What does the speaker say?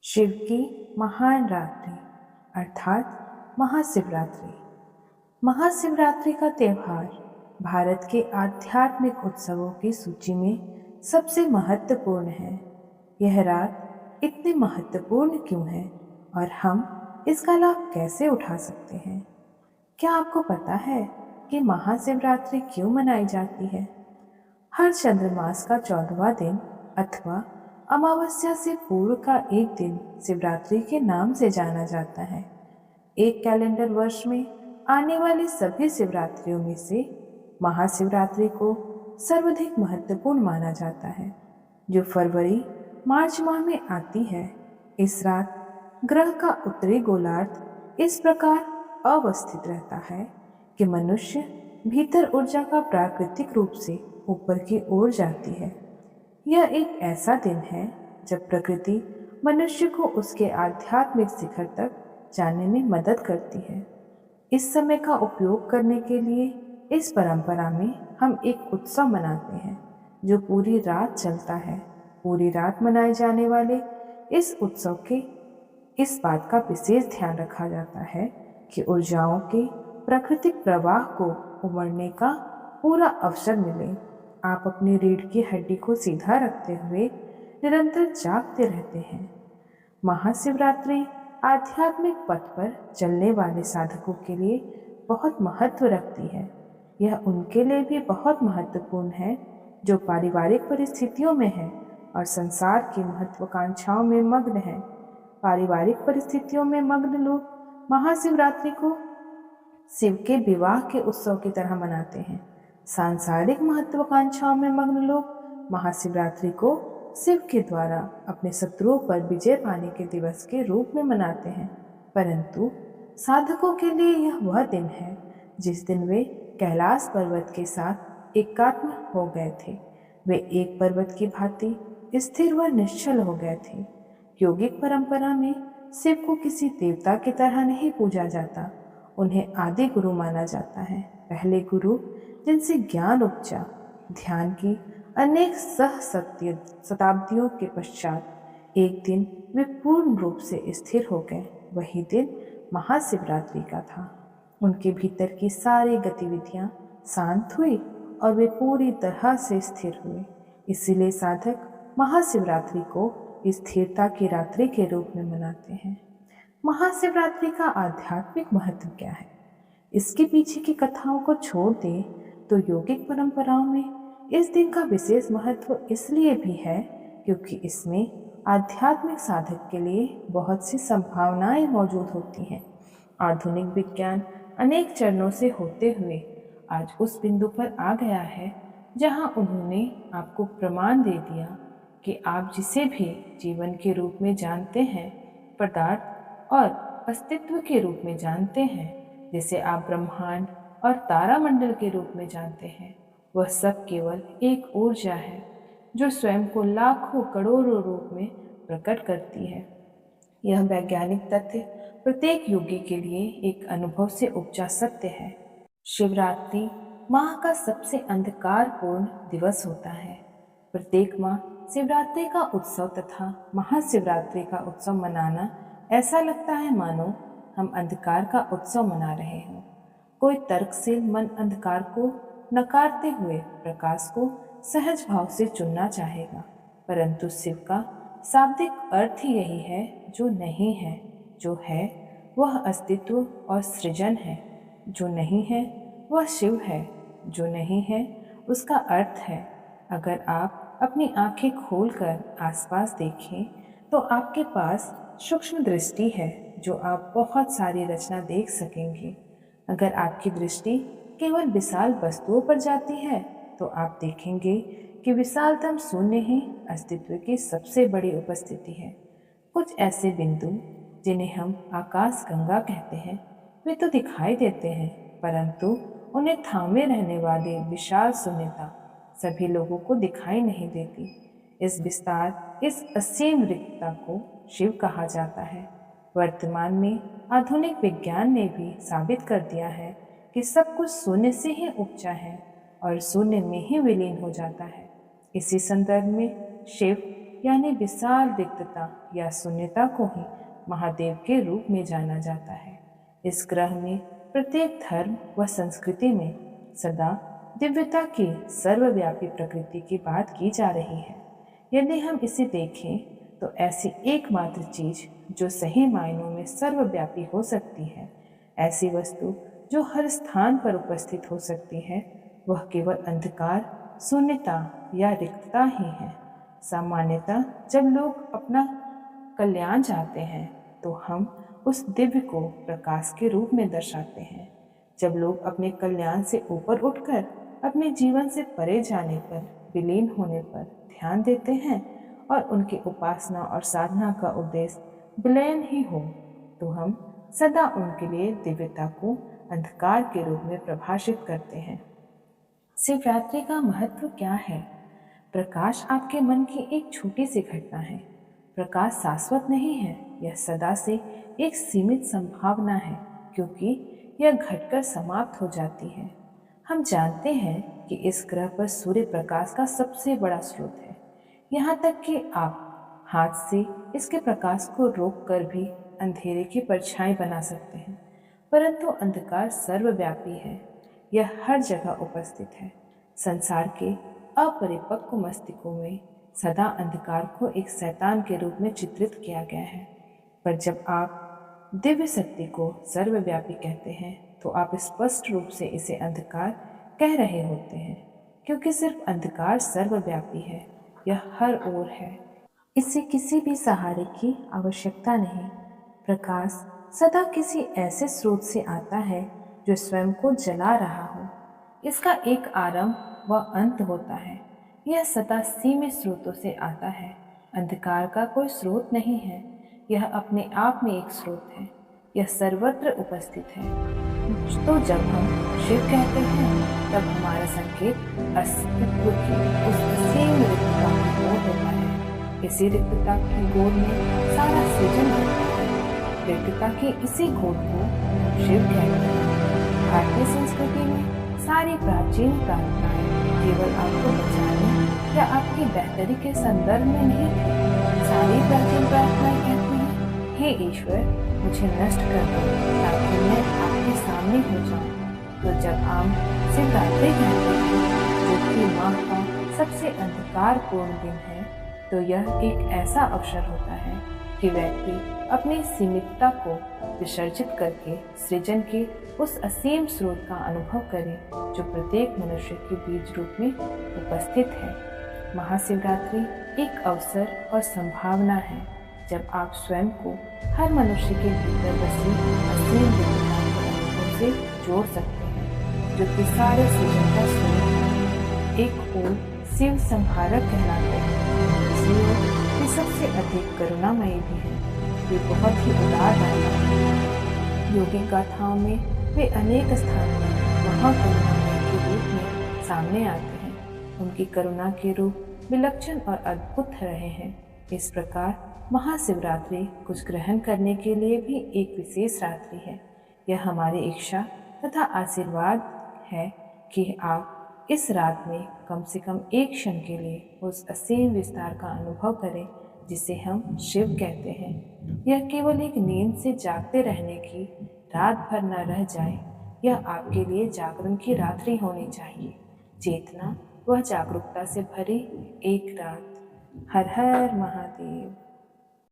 शिव की महान रात्रि अर्थात महाशिवरात्रि। महाशिवरात्रि का त्यौहार भारत के आध्यात्मिक उत्सवों की सूची में सबसे महत्वपूर्ण है। यह रात इतनी महत्वपूर्ण क्यों है और हम इसका लाभ कैसे उठा सकते हैं? क्या आपको पता है कि महाशिवरात्रि क्यों मनाई जाती है? हर चंद्रमास का 14वां दिन अथवा अमावस्या से पूर्व का एक दिन शिवरात्रि के नाम से जाना जाता है। एक कैलेंडर वर्ष में आने वाली सभी शिवरात्रियों में से महाशिवरात्रि को सर्वाधिक महत्वपूर्ण माना जाता है, जो फरवरी मार्च माह में आती है। इस रात ग्रह का उत्तरी गोलार्ध इस प्रकार अवस्थित रहता है कि मनुष्य भीतर ऊर्जा का प्राकृतिक रूप से ऊपर की ओर जाती है। यह एक ऐसा दिन है जब प्रकृति मनुष्य को उसके आध्यात्मिक शिखर तक जाने में मदद करती है। इस समय का उपयोग करने के लिए इस परंपरा में हम एक उत्सव मनाते हैं जो पूरी रात चलता है। पूरी रात मनाए जाने वाले इस उत्सव के इस बात का विशेष ध्यान रखा जाता है कि ऊर्जाओं के प्राकृतिक प्रवाह को उमड़ने का पूरा अवसर मिले। आप अपनी रीढ़ की हड्डी को सीधा रखते हुए निरंतर जागते रहते हैं। महाशिवरात्रि आध्यात्मिक पथ पर चलने वाले साधकों के लिए बहुत महत्व रखती है। यह उनके लिए भी बहुत महत्वपूर्ण है जो पारिवारिक परिस्थितियों में है और संसार की महत्वाकांक्षाओं में मग्न है। पारिवारिक परिस्थितियों में मग्न लोग महाशिवरात्रि को शिव के विवाह के उत्सव की तरह मनाते हैं। सांसारिक महत्वाकांक्षाओं में मग्न लोग महाशिवरात्रि को शिव के द्वारा अपने शत्रुओं पर विजय पाने के दिवस के रूप में मनाते हैं। परंतु साधकों के लिए यह वह दिन है जिस दिन वे कैलाश पर्वत के साथ एकात्म हो गए थे। वे एक पर्वत की भांति स्थिर व निश्चल हो गए थे। योगिक परंपरा में शिव को किसी देवता की तरह नहीं पूजा जाता, उन्हें आदि गुरु माना जाता है। पहले गुरु जिनसे ज्ञान उपजा। ध्यान की अनेक शताब्दियों के पश्चात एक दिन वे पूर्ण रूप से स्थिर हो गए। वही दिन महाशिवरात्रि का था। उनके भीतर की सारी गतिविधियां शांत हुई और वे पूरी तरह से स्थिर हुए। इसीलिए साधक महाशिवरात्रि को स्थिरता की रात्रि के रूप में मनाते हैं। महाशिवरात्रि का आध्यात्मिक महत्व क्या है? इसके पीछे की कथाओं को छोड़ दें तो योगिक परंपराओं में इस दिन का विशेष महत्व इसलिए भी है क्योंकि इसमें आध्यात्मिक साधक के लिए बहुत सी संभावनाएं मौजूद होती हैं। आधुनिक विज्ञान अनेक चरणों से होते हुए आज उस बिंदु पर आ गया है जहां उन्होंने आपको प्रमाण दे दिया कि आप जिसे भी जीवन के रूप में जानते हैं, पदार्थ और अस्तित्व के रूप में जानते हैं, जिसे आप ब्रह्मांड और तारामंडल के रूप में जानते हैं, वह सब केवल एक ऊर्जा है जो स्वयं को लाखों करोड़ों रूप में प्रकट करती है। यह वैज्ञानिक तथ्य प्रत्येक योगी के लिए एक अनुभव से उपजा सत्य है। शिवरात्रि माह का सबसे अंधकारपूर्ण दिवस होता है। प्रत्येक माह शिवरात्रि का उत्सव तथा महाशिवरात्रि का उत्सव मनाना ऐसा लगता है मानो हम अंधकार का उत्सव मना रहे हों। कोई तर्कशील मन अंधकार को नकारते हुए प्रकाश को सहज भाव से चुनना चाहेगा, परंतु शिव का शाब्दिक अर्थ ही यही है जो नहीं है। जो है वह अस्तित्व और सृजन है, जो नहीं है वह शिव है, जो नहीं है उसका अर्थ है। अगर आप अपनी आंखें खोलकर आसपास देखें तो आपके पास सूक्ष्म दृष्टि है जो आप बहुत सारी रचना देख सकेंगे। अगर आपकी दृष्टि केवल विशाल वस्तुओं पर जाती है तो आप देखेंगे कि विशालतम शून्य ही अस्तित्व की सबसे बड़ी उपस्थिति है। कुछ ऐसे बिंदु जिन्हें हम आकाश गंगा कहते हैं वे तो दिखाई देते हैं, परंतु उन्हें थामे रहने वाली विशाल शून्यता सभी लोगों को दिखाई नहीं देती। इस विस्तार, इस असीम रिक्तता को शिव कहा जाता है। वर्तमान में आधुनिक विज्ञान ने भी साबित कर दिया है कि सब कुछ शून्य से ही उपजा है और शून्य में ही विलीन हो जाता है। इसी संदर्भ में शिव यानी विशाल रिक्तता या शून्यता को ही महादेव के रूप में जाना जाता है। इस ग्रह में प्रत्येक धर्म व संस्कृति में सदा दिव्यता की सर्वव्यापी प्रकृति की बात की जा रही है। यदि हम इसे देखें तो ऐसी एकमात्र चीज जो सही मायनों में सर्वव्यापी हो सकती है, ऐसी वस्तु जो हर स्थान पर उपस्थित हो सकती है, वह केवल अंधकार, शून्यता या रिक्तता ही है। सामान्यतः जब लोग अपना कल्याण चाहते हैं तो हम उस दिव्य को प्रकाश के रूप में दर्शाते हैं। जब लोग अपने कल्याण से ऊपर उठकर अपने जीवन से परे जाने पर, विलीन होने पर ध्यान देते हैं और उनकी उपासना और साधना का उद्देश्य विलयन ही हो, तो हम सदा उनके लिए दिव्यता को अंधकार के रूप में प्रभाषित करते हैं। शिवरात्रि का महत्व क्या है? प्रकाश आपके मन की एक छोटी सी घटना है। प्रकाश शाश्वत नहीं है, यह सदा से एक सीमित संभावना है, क्योंकि यह घटकर समाप्त हो जाती है। हम जानते हैं कि इस ग्रह पर सूर्य प्रकाश का सबसे बड़ा स्रोत है। यहाँ तक कि आप हाथ से इसके प्रकाश को रोककर भी अंधेरे की परछाई बना सकते हैं, परंतु अंधकार सर्वव्यापी है। यह हर जगह उपस्थित है। संसार के अपरिपक्व मस्तिष्कों में सदा अंधकार को एक शैतान के रूप में चित्रित किया गया है। पर जब आप दिव्य शक्ति को सर्वव्यापी कहते हैं तो आप स्पष्ट रूप से इसे अंधकार कह रहे होते हैं, क्योंकि सिर्फ अंधकार सर्वव्यापी है, यह हर ओर है। इसे किसी भी सहारे की आवश्यकता नहीं। प्रकाश सदा किसी ऐसे स्रोत से आता है जो स्वयं को जला रहा हो। इसका एक आरंभ व अंत होता है। यह सदा सीमित स्रोतों से आता है। अंधकार का कोई स्रोत नहीं है, यह अपने आप में एक स्रोत है। यह सर्वत्र उपस्थित है। तो जब हम शिव कहते हैं तब हमारा संकेत अस्तित्व की उस असीम रिक्तता की ओर होता है। इसी रिक्तता की गोद में सारा सृजन होता है। रिक्तता की इसी गोद को शिव कहते हैं। भारतीय संस्कृति में सारी प्राचीन प्रार्थनाएं केवल आपको बचाने या आपकी बेहतरी के संदर्भ में नहीं थी। सारी प्राचीन प्रार्थनाएं कहती हैं, हे ईश्वर, मुझे नष्ट कर दो ताकि मैं आपके सामने हो जाऊं। तो जब हम शिवरात्रि कहते हैं, जो कि माह का सबसे अंधकारपूर्ण दिन है, तो यह एक ऐसा अवसर होता है कि व्यक्ति अपनी सीमितता को विसर्जित करके सृजन के उस असीम स्रोत का अनुभव करे जो प्रत्येक मनुष्य के बीज रूप में उपस्थित है। महाशिवरात्रि एक अवसर और संभावना है जब आप स्वयं को हर मनुष्य के भीतर बसी असीम दिव्यता के अनुभव से जोड़ सकते हैं, जो कि सारे सृजन का स्रोत है। एक ओर शिव संहारक कहलाते हैं, दूसरी ओर वे सबसे अधिक करुणामयी भी है। वे बहुत ही उदार हैं। योगी गाथाओं में वे अनेक स्थान में महाकरुणामय के रूप में सामने आते हैं। उनकी करुणा के रूप विलक्षण और अद्भुत रहे हैं। इस प्रकार महाशिवरात्रि कुछ ग्रहण करने के लिए भी एक विशेष रात्रि है। यह हमारी इच्छा तथा आशीर्वाद है कि आप इस रात में कम से कम एक क्षण के लिए उस असीम विस्तार का अनुभव करें जिसे हम शिव कहते हैं। यह केवल एक नींद से जागते रहने की रात भर न रह जाए। यह आपके लिए जागरण की रात्रि होनी चाहिए। चेतना व जागरूकता से भरी एक रात। हर हर महादेव।